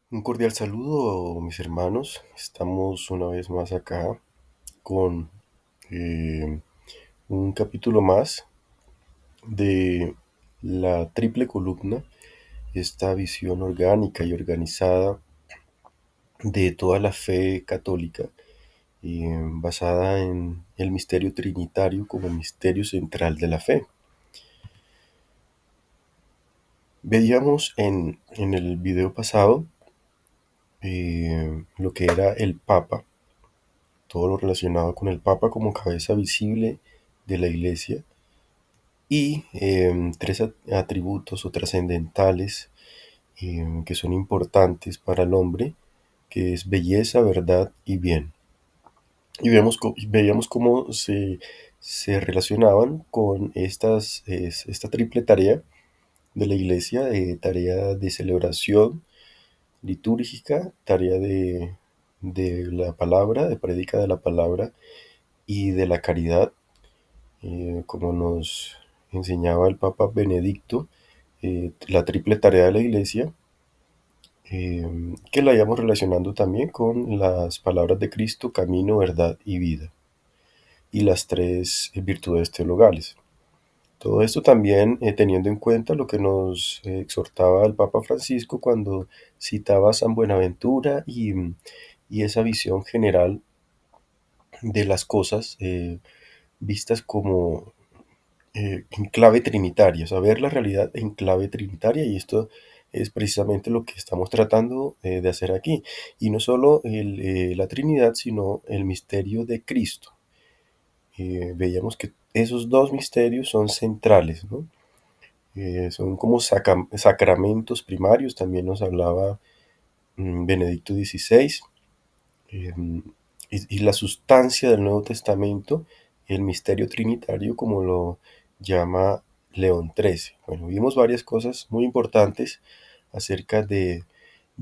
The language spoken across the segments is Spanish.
Un cordial saludo, mis hermanos. Estamos una vez más acá con eh, un capítulo más de la triple columna, esta visión orgánica y organizada de toda la fe católica, basada en el misterio trinitario como misterio central de la fe. Veíamos en el video pasado lo que era el Papa, todo lo relacionado con el Papa como cabeza visible de la Iglesia y tres atributos o trascendentales que son importantes para el hombre, que es belleza, verdad y bien. Y veíamos cómo se relacionaban con esta triple tarea de la Iglesia, tarea de celebración litúrgica, tarea de la palabra, de prédica de la palabra y de la caridad, como nos enseñaba el Papa Benedicto, la triple tarea de la Iglesia, que la íbamos relacionando también con las palabras de Cristo, camino, verdad y vida, y las tres virtudes teologales. Todo esto también teniendo en cuenta lo que nos exhortaba el Papa Francisco cuando citaba a San Buenaventura y esa visión general de las cosas vistas como en clave trinitaria, o sea, ver la realidad en clave trinitaria, y esto es precisamente lo que estamos tratando de hacer aquí. Y no solo la Trinidad, sino el misterio de Cristo. Veíamos que esos dos misterios son centrales, ¿no? Son como sacramentos primarios, también nos hablaba Benedicto XVI, eh, y la sustancia del Nuevo Testamento, el misterio trinitario, como lo llama León XIII. Bueno, vimos varias cosas muy importantes acerca de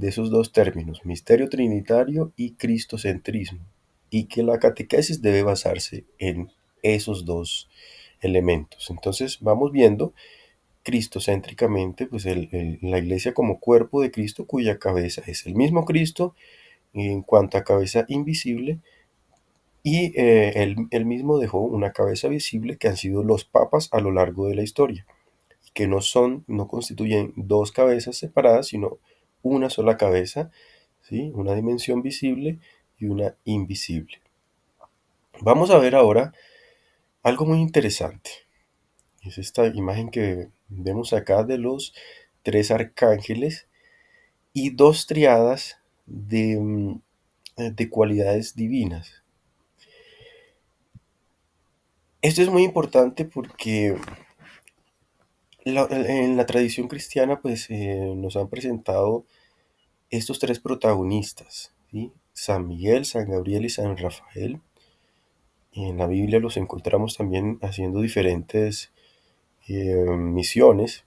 esos dos términos, misterio trinitario y cristocentrismo, y que la catequesis debe basarse en esos dos elementos. Entonces vamos viendo cristocéntricamente, pues la iglesia como cuerpo de Cristo, cuya cabeza es el mismo Cristo en cuanto a cabeza invisible, y él mismo dejó una cabeza visible que han sido los papas a lo largo de la historia, que no constituyen dos cabezas separadas, sino una sola cabeza, ¿sí? Una dimensión visible y una invisible. Vamos a ver ahora algo muy interesante. Es esta imagen que vemos acá de los tres arcángeles y dos triadas de cualidades divinas. Esto es muy importante porque en la tradición cristiana pues nos han presentado estos tres protagonistas, ¿sí? San Miguel, San Gabriel y San Rafael. En la Biblia los encontramos también haciendo diferentes misiones,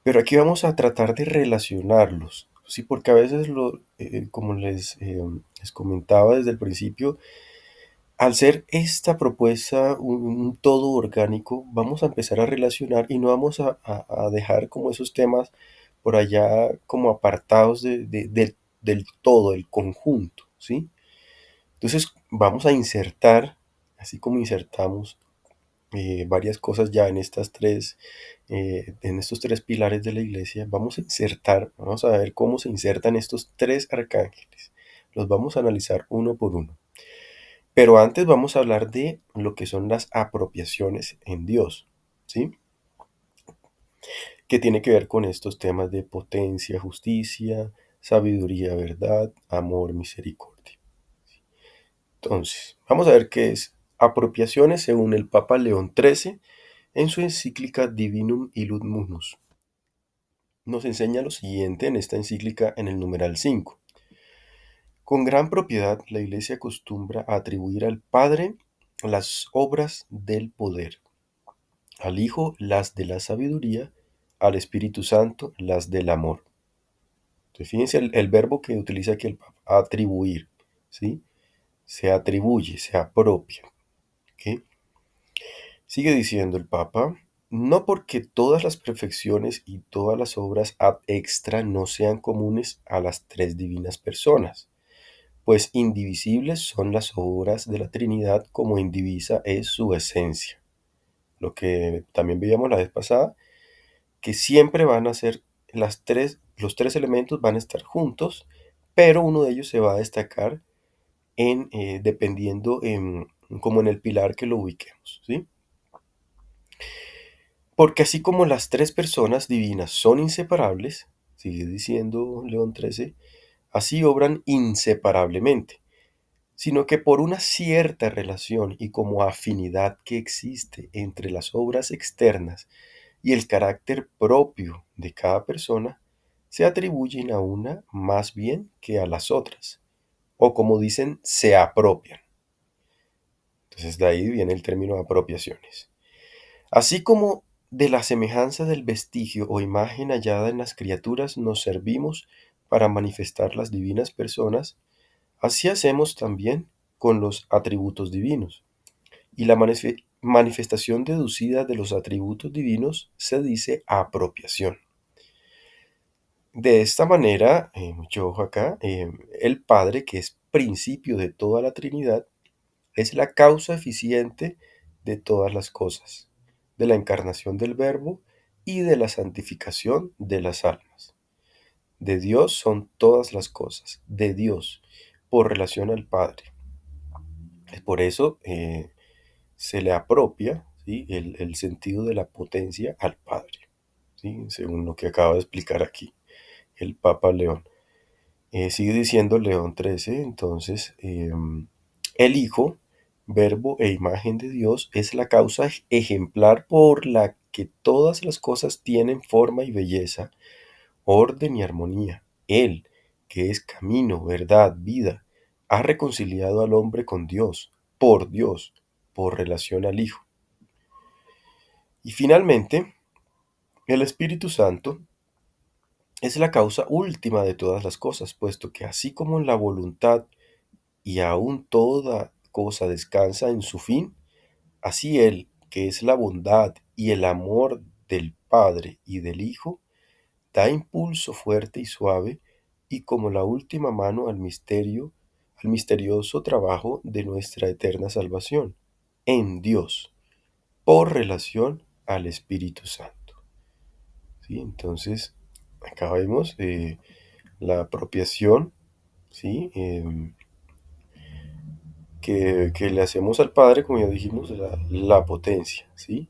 pero aquí vamos a tratar de relacionarlos, ¿sí? Porque a veces, como les comentaba desde el principio, al ser esta propuesta un todo orgánico, vamos a empezar a relacionar y no vamos a dejar como esos temas por allá como apartados del todo, del conjunto, ¿sí? Entonces vamos a insertar, así como insertamos varias cosas ya en estos tres pilares de la iglesia, vamos a insertar, vamos a ver cómo se insertan estos tres arcángeles. Los vamos a analizar uno por uno. Pero antes vamos a hablar de lo que son las apropiaciones en Dios, ¿sí? Que tiene que ver con estos temas de potencia, justicia, sabiduría, verdad, amor, misericordia. Entonces, vamos a ver qué es apropiaciones según el Papa León XIII en su encíclica Divinum Illud Munus. Nos enseña lo siguiente en esta encíclica en el numeral 5. Con gran propiedad, la Iglesia acostumbra a atribuir al Padre las obras del poder, al Hijo las de la sabiduría, al Espíritu Santo las del amor. Entonces, fíjense el verbo que utiliza aquí el Papa, atribuir, ¿sí? Se atribuye, se apropia, ¿ok? Sigue diciendo el Papa, no porque todas las perfecciones y todas las obras ad extra no sean comunes a las tres divinas personas, pues indivisibles son las obras de la Trinidad como indivisa es su esencia. Lo que también veíamos la vez pasada, que siempre van a ser los tres elementos van a estar juntos, pero uno de ellos se va a destacar dependiendo como en el pilar que lo ubiquemos, ¿sí? Porque así como las tres personas divinas son inseparables, sigue diciendo León XIII, así obran inseparablemente, sino que por una cierta relación y como afinidad que existe entre las obras externas y el carácter propio de cada persona, se atribuyen a una más bien que a las otras, o como dicen, se apropian. Entonces de ahí viene el término apropiaciones. Así como de la semejanza del vestigio o imagen hallada en las criaturas nos servimos para manifestar las divinas personas, así hacemos también con los atributos divinos. Y la manifestación deducida de los atributos divinos se dice apropiación. De esta manera, mucho ojo acá, el Padre, que es principio de toda la Trinidad, es la causa eficiente de todas las cosas, de la encarnación del Verbo y de la santificación de las almas. De Dios son todas las cosas, de Dios, por relación al Padre. Es por eso se le apropia, ¿sí?, el sentido de la potencia al Padre, ¿sí?, según lo que acaba de explicar aquí el Papa León. Sigue diciendo León XIII, entonces, el Hijo, verbo e imagen de Dios, es la causa ejemplar por la que todas las cosas tienen forma y belleza, orden y armonía. Él, que es camino, verdad, vida, ha reconciliado al hombre con Dios, por relación al Hijo. Y finalmente, el Espíritu Santo es la causa última de todas las cosas, puesto que así como la voluntad y aún toda cosa descansa en su fin, así Él, que es la bondad y el amor del Padre y del Hijo, da impulso fuerte y suave y como la última mano al misterioso trabajo de nuestra eterna salvación, en Dios, por relación al Espíritu Santo. ¿Sí? Entonces, acá vemos la apropiación, ¿sí?, que le hacemos al Padre, como ya dijimos, la potencia, ¿sí?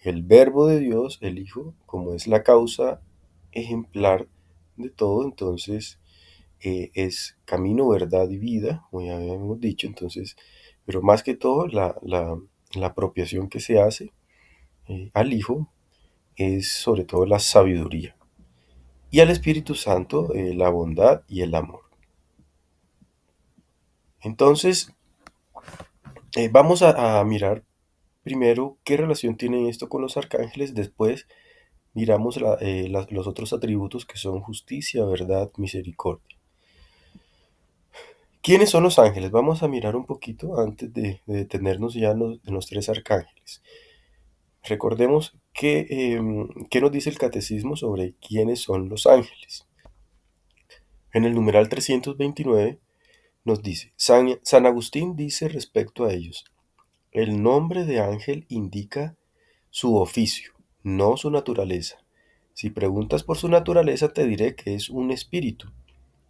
El Verbo de Dios, el Hijo, como es la causa ejemplar de todo, entonces es camino, verdad y vida, como ya habíamos dicho, entonces, pero más que todo la apropiación que se hace al Hijo es sobre todo la sabiduría y al Espíritu Santo la bondad y el amor. Entonces, vamos a mirar primero qué relación tiene esto con los arcángeles, después miramos los otros atributos que son justicia, verdad, misericordia. ¿Quiénes son los ángeles? Vamos a mirar un poquito antes de detenernos ya en los tres arcángeles. Recordemos qué nos dice el catecismo sobre quiénes son los ángeles. En el numeral 329 nos dice, San Agustín dice respecto a ellos, el nombre de ángel indica su oficio, no su naturaleza. Si preguntas por su naturaleza, te diré que es un espíritu.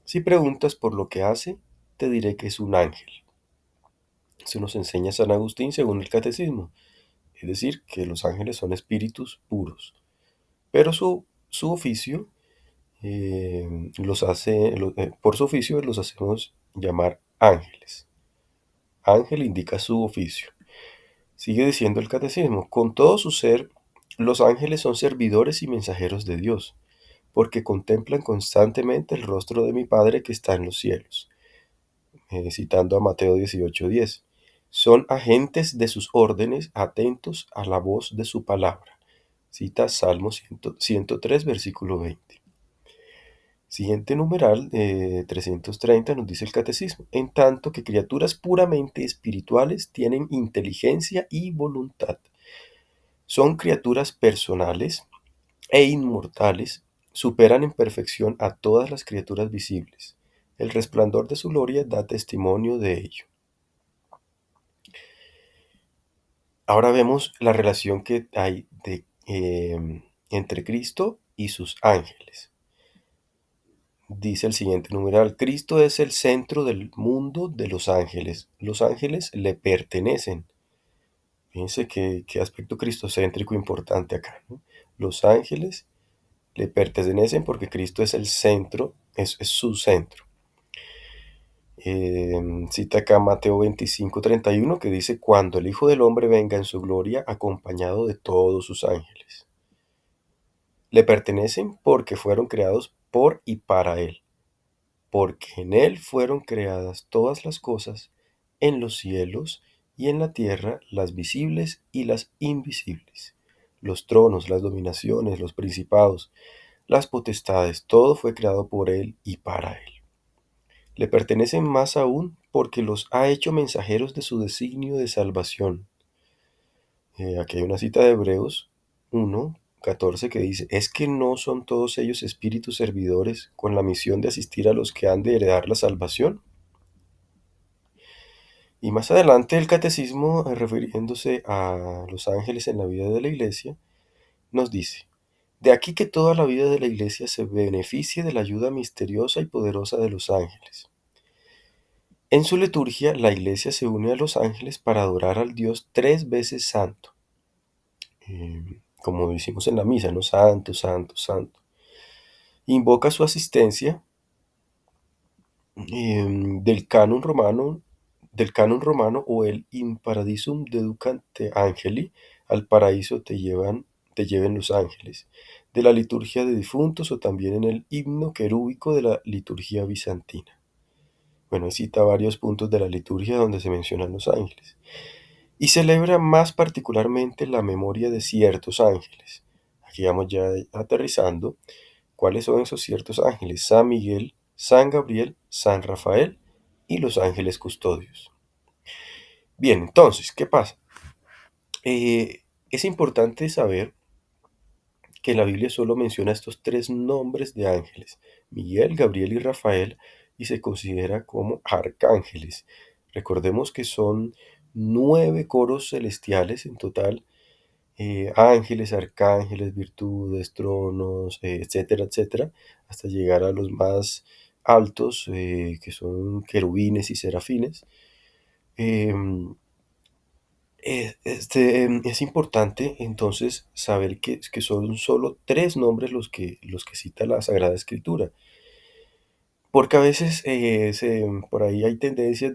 Si preguntas por lo que hace, te diré que es un ángel. Eso nos enseña San Agustín según el catecismo. Es decir, que los ángeles son espíritus puros. Pero su oficio, por su oficio los hacemos llamar ángeles. Ángel indica su oficio. Sigue diciendo el catecismo, con todo su ser, los ángeles son servidores y mensajeros de Dios, porque contemplan constantemente el rostro de mi Padre que está en los cielos. Citando a Mateo 18:10. Son agentes de sus órdenes, atentos a la voz de su palabra. Cita Salmo 103, versículo 20. Siguiente numeral, 330, nos dice el catecismo, en tanto que criaturas puramente espirituales tienen inteligencia y voluntad. Son criaturas personales e inmortales, superan en perfección a todas las criaturas visibles. El resplandor de su gloria da testimonio de ello. Ahora vemos la relación que hay entre Cristo y sus ángeles. Dice el siguiente numeral: Cristo es el centro del mundo de los ángeles. Los ángeles le pertenecen. Fíjense qué aspecto cristocéntrico importante acá, ¿no? Los ángeles le pertenecen porque Cristo es el centro, es su centro. Cita acá Mateo 25:31, que dice: Cuando el Hijo del Hombre venga en su gloria acompañado de todos sus ángeles. Le pertenecen porque fueron creados por y para Él, porque en Él fueron creadas todas las cosas, en los cielos y en la tierra, las visibles y las invisibles. Los tronos, las dominaciones, los principados, las potestades, todo fue creado por Él y para Él. Le pertenecen más aún porque los ha hecho mensajeros de su designio de salvación. Aquí hay una cita de Hebreos 1:14 que dice: ¿Es que no son todos ellos espíritus servidores con la misión de asistir a los que han de heredar la salvación? Y más adelante el catecismo, refiriéndose a los ángeles en la vida de la iglesia, nos dice: de aquí que toda la vida de la iglesia se beneficie de la ayuda misteriosa y poderosa de los ángeles. En su liturgia, la iglesia se une a los ángeles para adorar al Dios tres veces santo. Como decimos en la misa, ¿no? Santo, santo, santo. Invoca su asistencia del canon romano o el In Paradisum Deducante Angeli, al paraíso te lleven los ángeles, de la liturgia de difuntos o también en el himno querúbico de la liturgia bizantina. Bueno, cita varios puntos de la liturgia donde se mencionan los ángeles. Y celebra más particularmente la memoria de ciertos ángeles. Aquí vamos ya aterrizando. ¿Cuáles son esos ciertos ángeles? San Miguel, San Gabriel, San Rafael y los ángeles custodios. Bien, entonces, ¿qué pasa? Es importante saber que la Biblia solo menciona estos tres nombres de ángeles: Miguel, Gabriel y Rafael, y se considera como arcángeles. Recordemos que son 9 coros celestiales en total: ángeles, arcángeles, virtudes, tronos, etcétera, etcétera, hasta llegar a los más altos, que son querubines y serafines. Em, es importante entonces saber que son solo tres nombres los que cita la Sagrada Escritura, porque a veces por ahí hay tendencias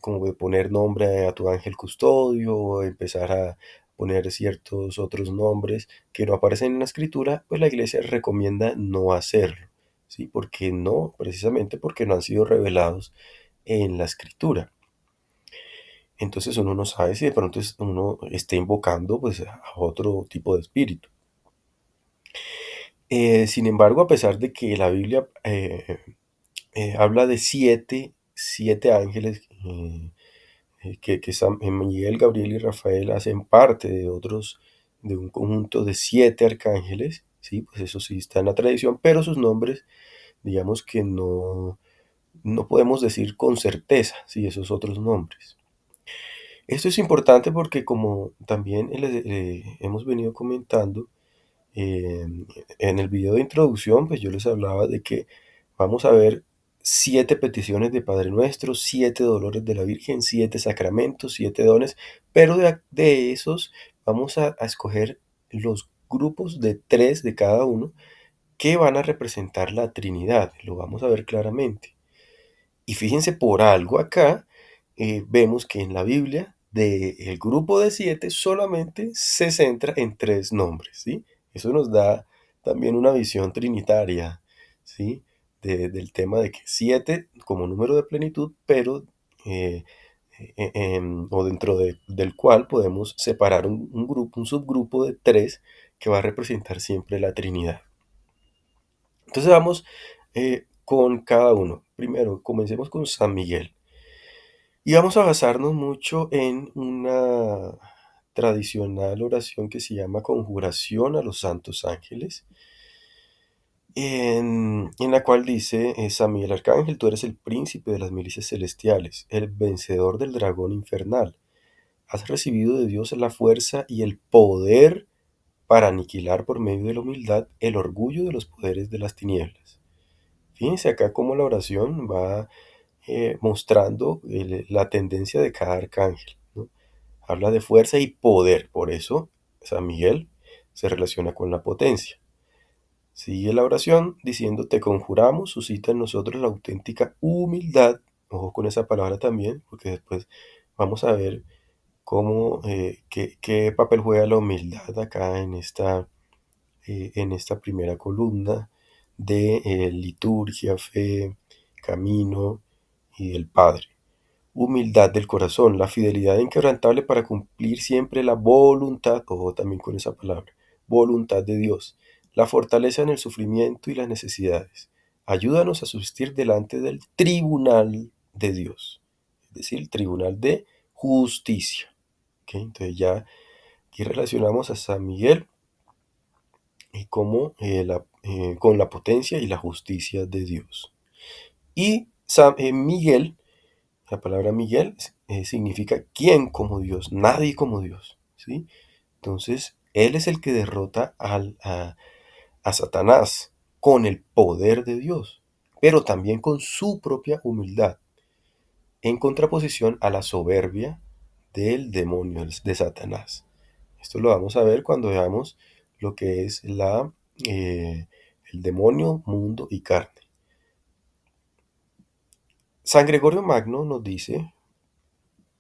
como de poner nombre a tu ángel custodio, o empezar a poner ciertos otros nombres que no aparecen en la Escritura. Pues la Iglesia recomienda no hacerlo, ¿sí? Precisamente porque no han sido revelados en la Escritura. Entonces uno no sabe si de pronto uno está invocando pues a otro tipo de espíritu. Sin embargo, a pesar de que la Biblia habla de siete ángeles, que Miguel, Gabriel y Rafael hacen parte de un conjunto de 7 arcángeles, ¿sí? Pues eso sí está en la tradición, pero sus nombres, digamos que no podemos decir con certeza, ¿sí? Esos otros nombres. Esto es importante porque, como también hemos venido comentando, eh, en el video de introducción, pues yo les hablaba de que vamos a ver 7 peticiones de Padre Nuestro, 7 dolores de la Virgen, 7 sacramentos, 7 dones, pero de esos vamos a escoger los grupos de 3 de cada uno que van a representar la Trinidad. Lo vamos a ver claramente. Y fíjense, por algo acá vemos que en la Biblia del grupo de 7 solamente se centra en 3 nombres, ¿sí? Eso nos da también una visión trinitaria, ¿sí? Del tema de que 7 como número de plenitud, pero o dentro del cual podemos separar un subgrupo de 3 que va a representar siempre la Trinidad. Entonces vamos con cada uno. Primero, comencemos con San Miguel. Y vamos a basarnos mucho en una tradicional oración que se llama Conjuración a los Santos Ángeles, en la cual dice, San Miguel Arcángel, tú eres el príncipe de las milicias celestiales, el vencedor del dragón infernal. Has recibido de Dios la fuerza y el poder para aniquilar por medio de la humildad el orgullo de los poderes de las tinieblas. Fíjense acá cómo la oración va mostrando la tendencia de cada arcángel, ¿no? Habla de fuerza y poder, por eso San Miguel se relaciona con la potencia. Sigue la oración diciendo, te conjuramos, suscita en nosotros la auténtica humildad. Ojo con esa palabra también, porque después vamos a ver cómo, qué papel juega la humildad acá en esta primera columna de liturgia, fe, camino y del Padre. Humildad del corazón, la fidelidad inquebrantable para cumplir siempre la voluntad, ojo también con esa palabra, voluntad de Dios, la fortaleza en el sufrimiento y las necesidades. Ayúdanos a subsistir delante del tribunal de Dios, es decir, el tribunal de justicia. ¿Okay? Entonces ya aquí relacionamos a San Miguel y como, con la potencia y la justicia de Dios. Y Miguel, la palabra Miguel significa quién como Dios, nadie como Dios, ¿sí? Entonces, él es el que derrota a Satanás con el poder de Dios, pero también con su propia humildad, en contraposición a la soberbia del demonio, de Satanás. Esto lo vamos a ver cuando veamos lo que es el demonio, mundo y carne. San Gregorio Magno nos dice,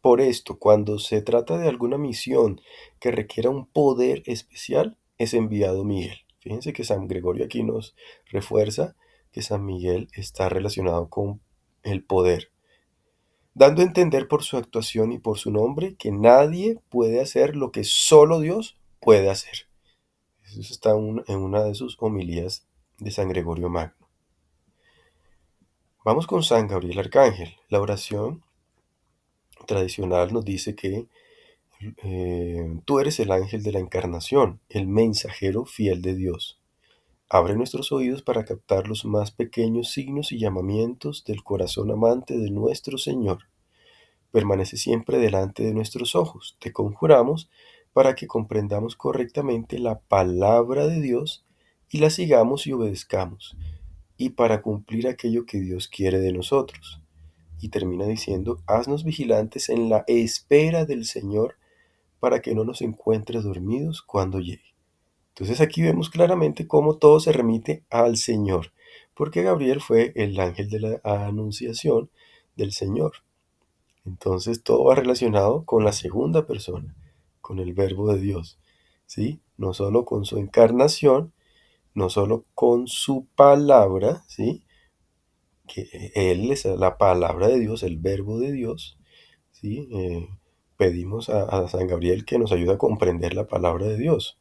por esto, cuando se trata de alguna misión que requiera un poder especial, es enviado Miguel. Fíjense que San Gregorio aquí nos refuerza que San Miguel está relacionado con el poder, dando a entender por su actuación y por su nombre que nadie puede hacer lo que solo Dios puede hacer. Eso está en una de sus homilías de San Gregorio Magno. Vamos con San Gabriel Arcángel. La oración tradicional nos dice que tú eres el ángel de la encarnación, el mensajero fiel de Dios. Abre nuestros oídos para captar los más pequeños signos y llamamientos del corazón amante de nuestro Señor. Permanece siempre delante de nuestros ojos. Te conjuramos para que comprendamos correctamente la palabra de Dios y la sigamos y obedezcamos, y para cumplir aquello que Dios quiere de nosotros. Y termina diciendo, haznos vigilantes en la espera del Señor, para que no nos encuentre dormidos cuando llegue. Entonces aquí vemos claramente cómo todo se remite al Señor, porque Gabriel fue el ángel de la anunciación del Señor. Entonces todo va relacionado con la segunda persona, con el Verbo de Dios, ¿sí? No solo con su encarnación, no solo con su palabra, ¿sí? Que Él es la palabra de Dios, el Verbo de Dios, ¿sí? Pedimos a San Gabriel que nos ayude a comprender la palabra de Dios.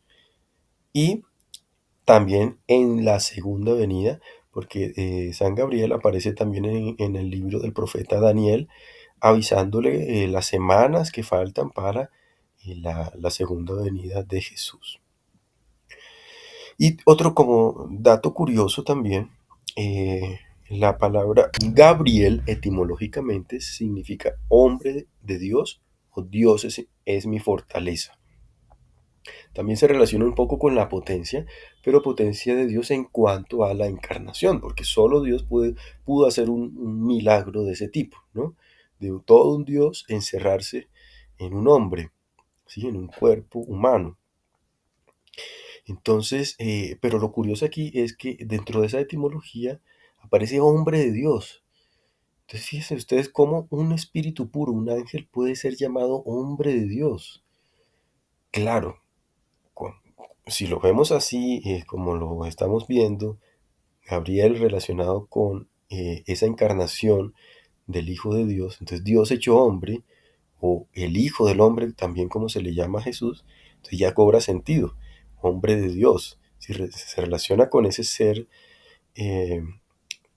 Y también en la segunda venida, porque San Gabriel aparece también en el libro del profeta Daniel, avisándole las semanas que faltan para la segunda venida de Jesús. Y otro como dato curioso también, la palabra Gabriel etimológicamente significa hombre de Dios o Dios es mi fortaleza. También se relaciona un poco con la potencia, pero potencia de Dios en cuanto a la encarnación, porque solo Dios pudo hacer un milagro de ese tipo, ¿no? De todo un Dios encerrarse en un hombre, ¿sí? En un cuerpo humano. Entonces, pero lo curioso aquí es que dentro de esa etimología aparece hombre de Dios. Entonces, fíjense ustedes cómo un espíritu puro, un ángel, puede ser llamado hombre de Dios. Claro, si lo vemos así, como lo estamos viendo, Gabriel relacionado con esa encarnación del Hijo de Dios, entonces Dios hecho hombre, o el Hijo del Hombre, también como se le llama a Jesús, entonces ya cobra sentido, hombre de Dios, si se relaciona con ese ser eh,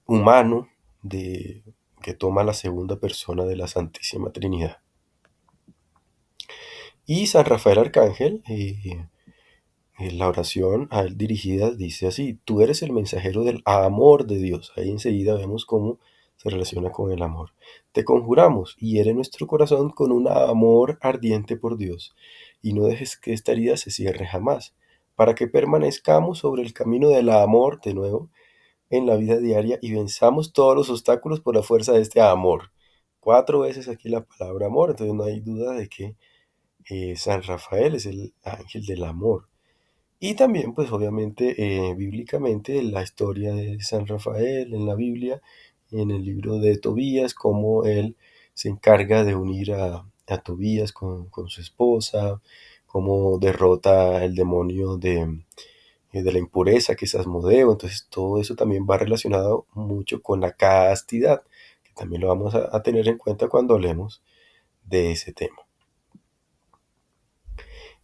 humano que toma la segunda persona de la Santísima Trinidad. Y San Rafael Arcángel, la oración a él dirigida dice así: tú eres el mensajero del amor de Dios. Ahí enseguida vemos cómo se relaciona con el amor. Te conjuramos, hiere nuestro corazón con un amor ardiente por Dios, y no dejes que esta herida se cierre jamás, para que permanezcamos sobre el camino del amor de nuevo en la vida diaria y venzamos todos los obstáculos por la fuerza de este amor. 4 veces aquí la palabra amor, entonces no hay duda de que San Rafael es el ángel del amor. Y también, pues obviamente, bíblicamente, la historia de San Rafael en la Biblia, en el libro de Tobías, cómo él se encarga de unir a Tobías con su esposa, cómo derrota el demonio de la impureza que es Asmodeo. Entonces, todo eso también va relacionado mucho con la castidad, que también lo vamos a tener en cuenta cuando hablemos de ese tema.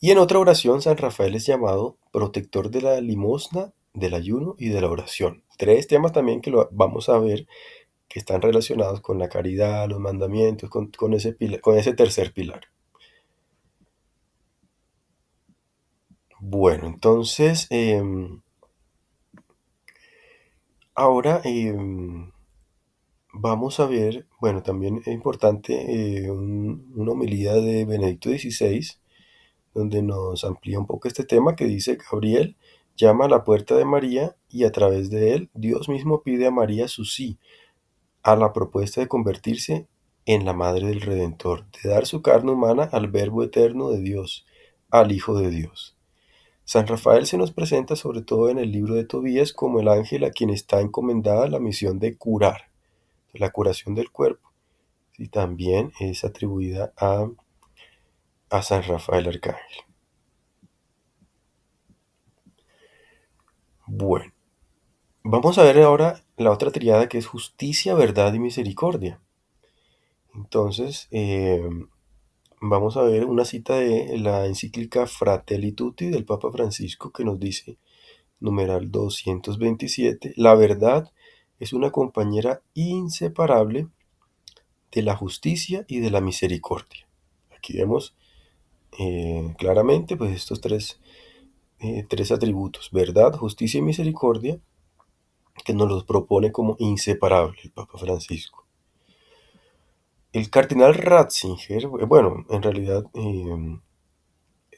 Y en otra oración, San Rafael es llamado protector de la limosna, del ayuno y de la oración. 3 temas también que lo vamos a ver que están relacionados con la caridad, los mandamientos, con ese tercer pilar. Bueno, entonces, ahora vamos a ver, bueno, también es importante una homilía de Benedicto XVI, donde nos amplía un poco este tema que dice: Gabriel llama a la puerta de María y a través de él Dios mismo pide a María su sí a la propuesta de convertirse en la madre del Redentor, de dar su carne humana al Verbo eterno de Dios, al Hijo de Dios. San Rafael se nos presenta sobre todo en el libro de Tobías como el ángel a quien está encomendada la misión de curar, la curación del cuerpo, y también es atribuida a San Rafael Arcángel. Bueno, vamos a ver ahora la otra triada que es justicia, verdad y misericordia. Entonces, vamos a ver una cita de la encíclica Fratelli Tutti del Papa Francisco que nos dice, numeral 227, la verdad es una compañera inseparable de la justicia y de la misericordia. Aquí vemos claramente pues estos tres atributos: verdad, justicia y misericordia, que nos los propone como inseparable el Papa Francisco. El cardenal Ratzinger, bueno, en realidad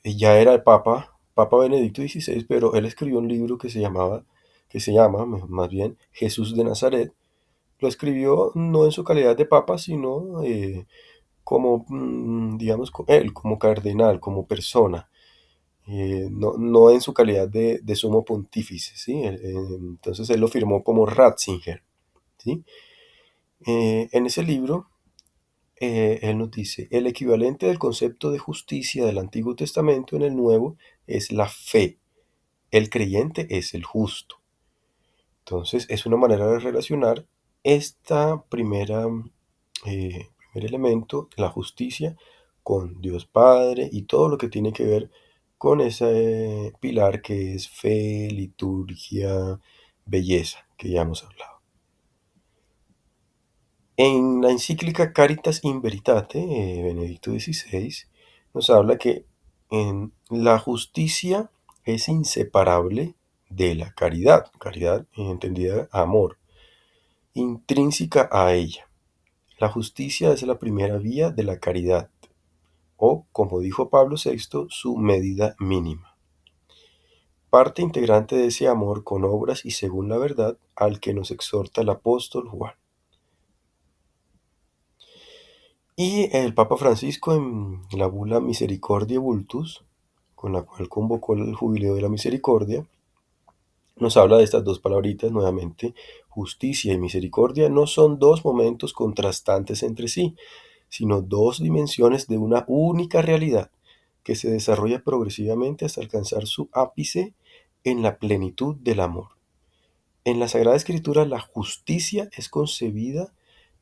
ya era el Papa Benedicto XVI, pero él escribió un libro que se llama, más bien, Jesús de Nazaret. Lo escribió no en su calidad de papa, sino como, digamos, él, como cardenal, como persona, no en su calidad de sumo pontífice, ¿sí? Entonces él lo firmó como Ratzinger, ¿sí? En ese libro él nos dice, el equivalente del concepto de justicia del Antiguo Testamento en el Nuevo es la fe. El creyente es el justo. Entonces, es una manera de relacionar esta primer elemento, la justicia, con Dios Padre y todo lo que tiene que ver con ese pilar que es fe, liturgia, belleza, que ya hemos hablado. En la encíclica Caritas in Veritate, Benedicto XVI nos habla que la justicia es inseparable de la caridad, caridad entendida amor, intrínseca a ella. La justicia es la primera vía de la caridad, o, como dijo Pablo VI, su medida mínima. Parte integrante de ese amor con obras y según la verdad al que nos exhorta el apóstol Juan. Y el Papa Francisco en la bula Misericordiae Vultus, con la cual convocó el Jubileo de la Misericordia, nos habla de estas dos palabritas nuevamente: justicia y misericordia no son dos momentos contrastantes entre sí, sino dos dimensiones de una única realidad que se desarrolla progresivamente hasta alcanzar su ápice en la plenitud del amor. En la Sagrada Escritura, la justicia es concebida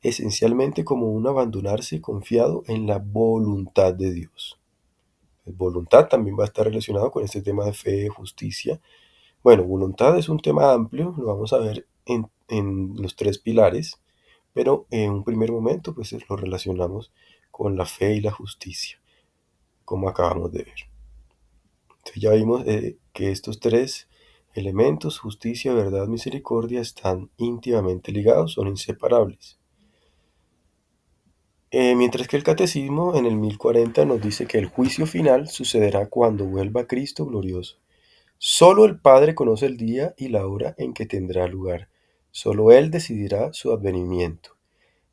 esencialmente como un abandonarse confiado en la voluntad de Dios. Voluntad también va a estar relacionado con este tema de fe, justicia. Bueno, voluntad es un tema amplio, lo vamos a ver en los 3 pilares, pero en un primer momento pues lo relacionamos con la fe y la justicia. como acabamos de ver. Entonces ya vimos que estos tres elementos, justicia, verdad, misericordia, están íntimamente ligados, son inseparables. Mientras que el Catecismo en el 1040 nos dice que el juicio final sucederá cuando vuelva Cristo glorioso. Solo el Padre conoce el día y la hora en que tendrá lugar. Solo Él decidirá su advenimiento.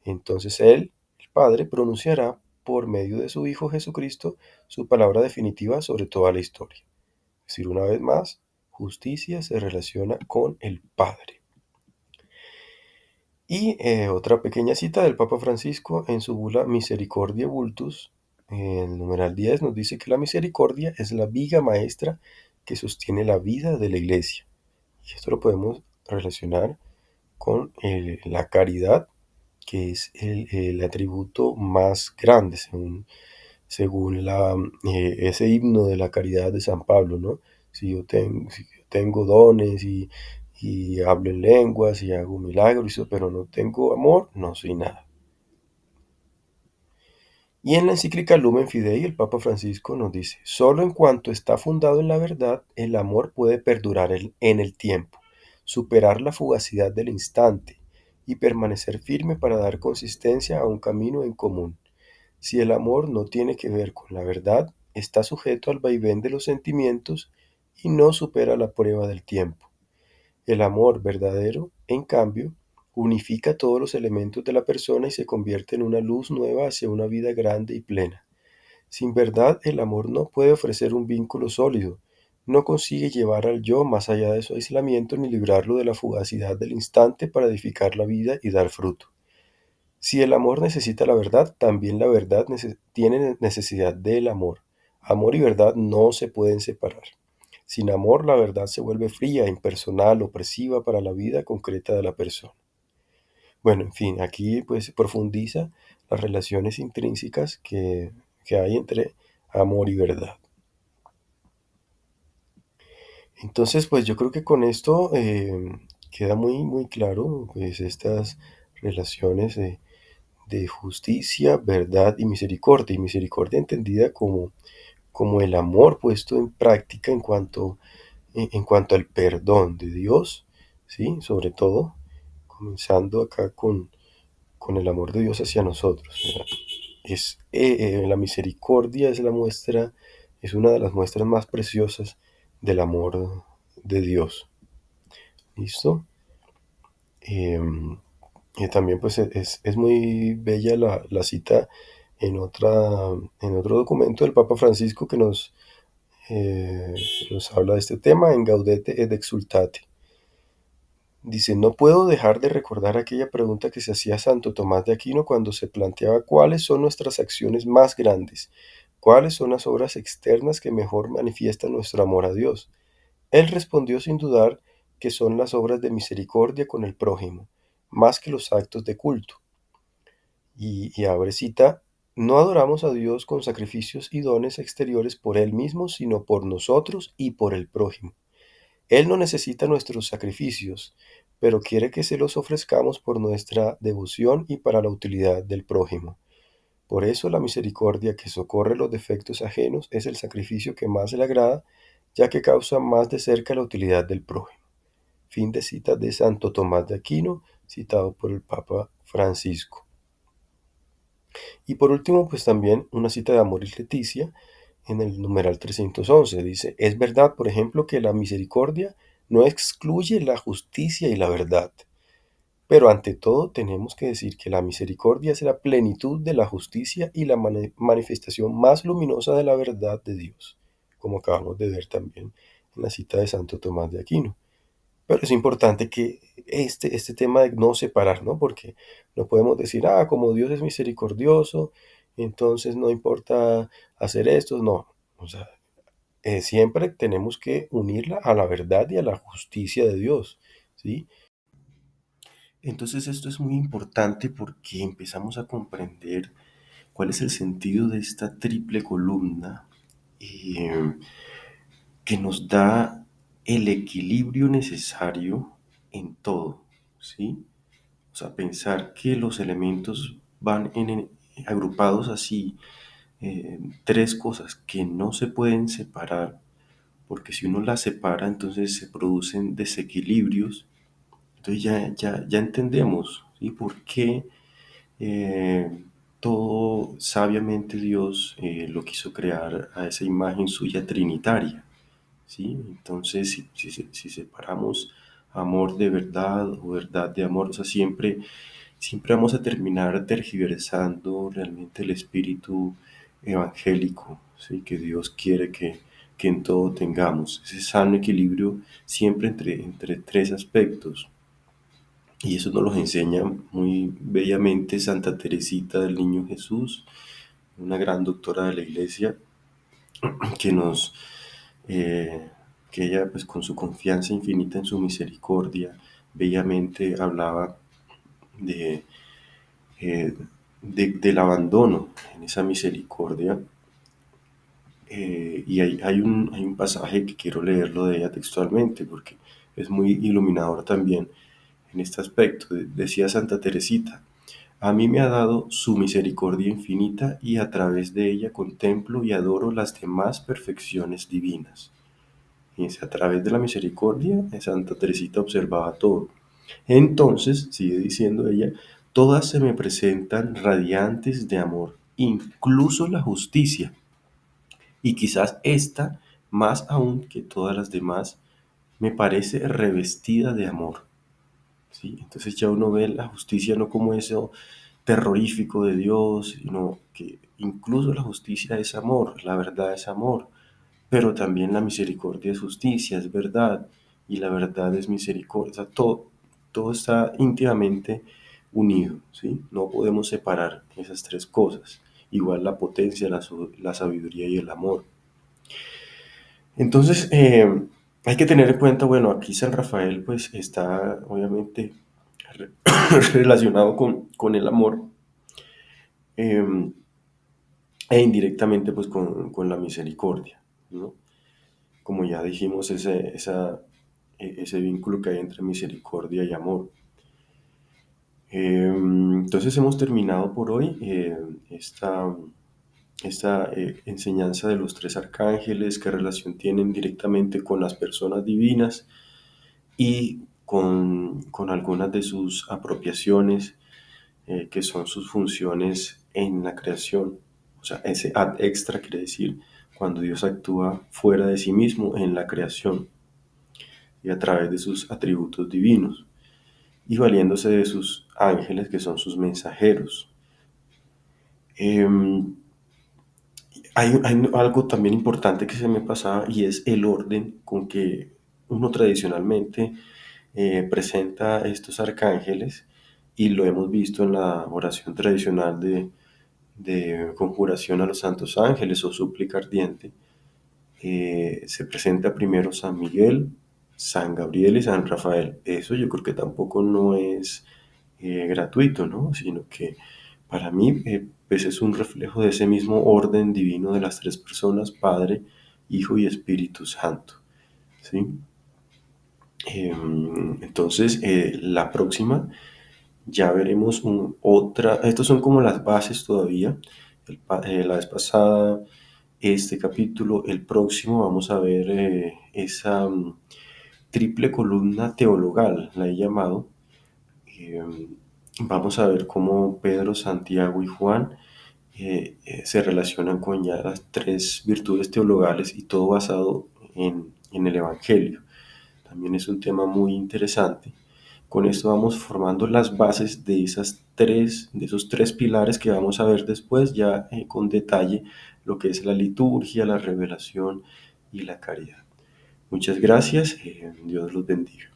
Entonces Él, el Padre, pronunciará por medio de su Hijo Jesucristo su palabra definitiva sobre toda la historia. Es decir, una vez más, justicia se relaciona con el Padre. Y otra pequeña cita del Papa Francisco en su bula Misericordiae Vultus, en el numeral 10, nos dice que la misericordia es la viga maestra que sostiene la vida de la Iglesia. Y esto lo podemos relacionar con la caridad, que es el atributo más grande, según ese himno de la caridad de San Pablo, ¿no? Si yo tengo dones y hablo en lenguas y hago milagros, pero no tengo amor, no soy nada. Y en la encíclica Lumen Fidei, el Papa Francisco nos dice, solo en cuanto está fundado en la verdad, el amor puede perdurar en el tiempo, superar la fugacidad del instante y permanecer firme para dar consistencia a un camino en común. Si el amor no tiene que ver con la verdad, está sujeto al vaivén de los sentimientos y no supera la prueba del tiempo. El amor verdadero, en cambio, unifica todos los elementos de la persona y se convierte en una luz nueva hacia una vida grande y plena. Sin verdad, el amor no puede ofrecer un vínculo sólido, no consigue llevar al yo más allá de su aislamiento ni librarlo de la fugacidad del instante para edificar la vida y dar fruto. Si el amor necesita la verdad, también la verdad tiene necesidad del amor. Amor y verdad no se pueden separar. Sin amor, la verdad se vuelve fría, impersonal, opresiva para la vida concreta de la persona. Bueno, en fin, aquí pues profundiza las relaciones intrínsecas que hay entre amor y verdad. Entonces, pues yo creo que con esto queda muy, muy claro pues estas relaciones de justicia, verdad y misericordia. Y misericordia entendida como el amor puesto en práctica en cuanto al perdón de Dios, ¿sí? Sobre todo, comenzando acá con el amor de Dios hacia nosotros. ¿Verdad? La misericordia es la muestra, es una de las muestras más preciosas del amor de Dios. ¿Listo? Y también pues es muy bella la cita en otro documento del Papa Francisco que eh, nos habla de este tema en Gaudete et Exultate. Dice, no puedo dejar de recordar aquella pregunta que se hacía Santo Tomás de Aquino cuando se planteaba cuáles son nuestras acciones más grandes, cuáles son las obras externas que mejor manifiestan nuestro amor a Dios. Él respondió sin dudar que son las obras de misericordia con el prójimo, más que los actos de culto. Y abre cita, no adoramos a Dios con sacrificios y dones exteriores por Él mismo, sino por nosotros y por el prójimo. Él no necesita nuestros sacrificios, pero quiere que se los ofrezcamos por nuestra devoción y para la utilidad del prójimo. Por eso la misericordia que socorre los defectos ajenos es el sacrificio que más le agrada, ya que causa más de cerca la utilidad del prójimo. Fin de cita de Santo Tomás de Aquino, citado por el Papa Francisco. Y por último, pues también una cita de Amoris Laetitia en el numeral 311. Dice, es verdad, por ejemplo, que la misericordia no excluye la justicia y la verdad. Pero ante todo tenemos que decir que la misericordia es la plenitud de la justicia y la manifestación más luminosa de la verdad de Dios, como acabamos de ver también en la cita de Santo Tomás de Aquino. Pero es importante que este tema de no separar, ¿no? Porque no podemos decir, como Dios es misericordioso, entonces no importa hacer esto, no. O sea, siempre tenemos que unirla a la verdad y a la justicia de Dios, ¿sí? Entonces esto es muy importante porque empezamos a comprender cuál es el sentido de esta triple columna eh, que nos da el equilibrio necesario en todo, ¿sí? O sea, pensar que los elementos van agrupados así tres cosas que no se pueden separar, porque si uno las separa, entonces se producen desequilibrios. Entonces ya entendemos, ¿sí? Por qué todo sabiamente Dios lo quiso crear a esa imagen suya trinitaria, ¿sí? Entonces, si separamos amor de verdad o verdad de amor, o sea, siempre vamos a terminar tergiversando realmente el espíritu evangélico, ¿sí? Que Dios quiere que en todo tengamos. Ese sano equilibrio siempre entre tres aspectos. Y eso nos lo enseña muy bellamente Santa Teresita del Niño Jesús, una gran doctora de la Iglesia, que nos, eh, que ella pues con su confianza infinita en su misericordia, bellamente hablaba de, eh, del abandono en esa misericordia. Y hay un pasaje que quiero leerlo de ella textualmente porque es muy iluminador también en este aspecto. Decía Santa Teresita: a mí me ha dado su misericordia infinita y a través de ella contemplo y adoro las demás perfecciones divinas. Fíjense, a través de la misericordia, Santa Teresita observaba todo. Entonces, sigue diciendo ella, todas se me presentan radiantes de amor, incluso la justicia, y quizás esta, más aún que todas las demás, me parece revestida de amor. ¿Sí? Entonces ya uno ve la justicia no como eso terrorífico de Dios, sino que incluso la justicia es amor, la verdad es amor, pero también la misericordia es justicia, es verdad, y la verdad es misericordia. O sea, todo está íntimamente unido, ¿sí? No podemos separar esas tres cosas. Igual la potencia, la sabiduría y el amor. Entonces, hay que tener en cuenta, bueno, aquí San Rafael pues está obviamente re- relacionado con el amor, eh, e indirectamente pues con la misericordia, ¿no? Como ya dijimos, ese vínculo que hay entre misericordia y amor. Entonces hemos terminado por hoy esta enseñanza de los tres arcángeles, qué relación tienen directamente con las personas divinas y con algunas de sus apropiaciones, que son sus funciones en la creación. O sea, ese ad extra quiere decir cuando Dios actúa fuera de sí mismo en la creación y a través de sus atributos divinos y valiéndose de sus ángeles que son sus mensajeros. Em, hay algo también importante que se me pasaba y es el orden con que uno tradicionalmente presenta estos arcángeles, y lo hemos visto en la oración tradicional de conjuración a los santos ángeles o súplica ardiente. Se presenta primero San Miguel, San Gabriel y San Rafael. Eso yo creo que tampoco no es gratuito, ¿no? Sino que para mí pues es un reflejo de ese mismo orden divino de las tres personas, Padre, Hijo y Espíritu Santo, ¿sí? Entonces, la próxima ya veremos otra, estos son como las bases todavía. La vez pasada, este capítulo, el próximo vamos a ver esa triple columna teologal, la he llamado. Eh, Vamos a ver cómo Pedro, Santiago y Juan se relacionan con ya las tres virtudes teologales y todo basado en el Evangelio. También es un tema muy interesante. Con esto vamos formando las bases de esos tres pilares que vamos a ver después, ya con detalle, lo que es la liturgia, la revelación y la caridad. Muchas gracias, Dios los bendiga.